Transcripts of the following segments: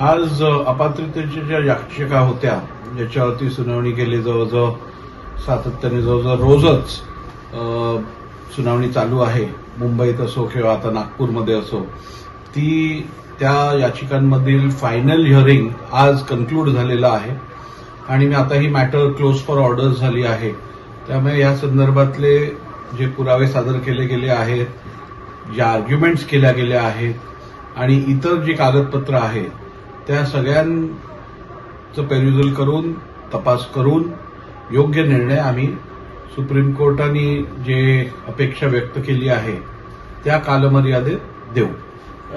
आज अपात्रतेच्या ज्या याचिका होत्या ज्याच्यावरती सुनावणी केली, जवळजवळ सातत्याने जवळजवळ रोजच सुनावणी चालू आहे, मुंबईत असो किंवा आता नागपूरमध्ये असो, त्या याचिकांमधील फायनल हिअरिंग आज कन्क्लूड झालेलं आहे आणि मी आता ही मॅटर क्लोज फॉर ऑर्डर झाली आहे. त्यामुळे या संदर्भातले जे पुरावे सादर केले गेले आहेत, ज्या आर्ग्युमेंट्स केल्या गेल्या आहेत आणि इतर जी कागदपत्र आहेत त्या सगळ्यांचं पेरिव्ह्यू करून तपास करून योग्य निर्णय आम्ही सुप्रीम कोर्टाने जे अपेक्षा व्यक्त केली आहे त्या कालमर्यादेत देऊ.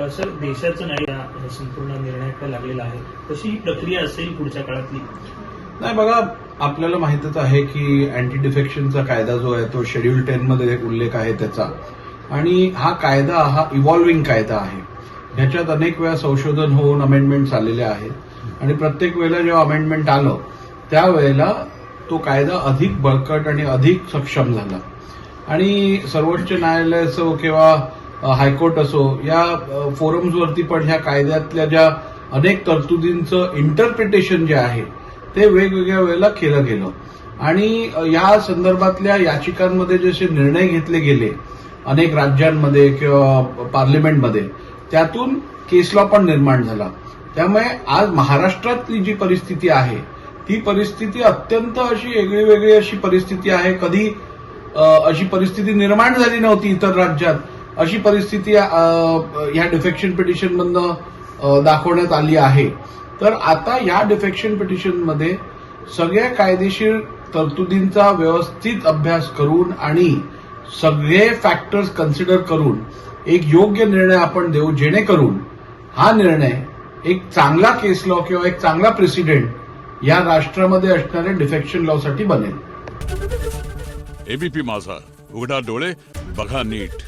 सर, देशाचं नाही या संपूर्ण निर्णयाकडे लागलेला आहे, कशी ही प्रक्रिया असेल पुढच्या काळातली? नाही बघा, आपल्याला माहितच आहे की अँटी डिफेक्शनचा कायदा जो आहे तो शेड्यूल 10 मध्ये उल्लेख आहे त्याचा, आणि हा कायदा हा इव्हॉल्व्हिंग कायदा आहे. ह्याच्यात अनेक वेळा संशोधन होऊन अमेंडमेंट्स आलेले आहेत आणि प्रत्येक वेळेला जेव्हा अमेंडमेंट आलं त्यावेळेला तो कायदा अधिक बळकट आणि अधिक सक्षम झाला. आणि सर्वोच्च न्यायालय असो किंवा हायकोर्ट असो, या फोरम्सवरती पण ह्या कायद्यातल्या ज्या अनेक तरतुदींचं इंटरप्रिटेशन जे आहे ते वेगवेगळ्या वेळेला केलं गेलं आणि या संदर्भातल्या याचिकांमध्ये जसे निर्णय घेतले गेले अनेक राज्यांमध्ये किंवा पार्लमेंटमध्ये, त्यातून केस लॉ पण निर्माण झाला. त्यामुळे आज महाराष्ट्रातली जी परिस्थिती आहे ती परिस्थिती अत्यंत अशी वेगळी अशी परिस्थिती आहे. कधी अशी परिस्थिती निर्माण झाली नव्हती इतर राज्यात. अशी परिस्थिती ह्या डिफेक्शन पिटिशनमधनं दाखवण्यात आली आहे. तर आता या डिफेक्शन पिटिशनमध्ये सगळ्या कायदेशीर तरतुदींचा व्यवस्थित अभ्यास करून आणि सगळे फॅक्टर्स कन्सिडर करून एक योग्य निर्णय आपण देऊ, जेणेकरून हा निर्णय एक चांगला केस लॉ किंवा एक चांगला प्रेसिडेंट या राष्ट्रामध्ये असणाऱ्या डिफेक्शन लॉसाठी बनेल. एबीपी माझा, उघडा डोळे बघा नीट.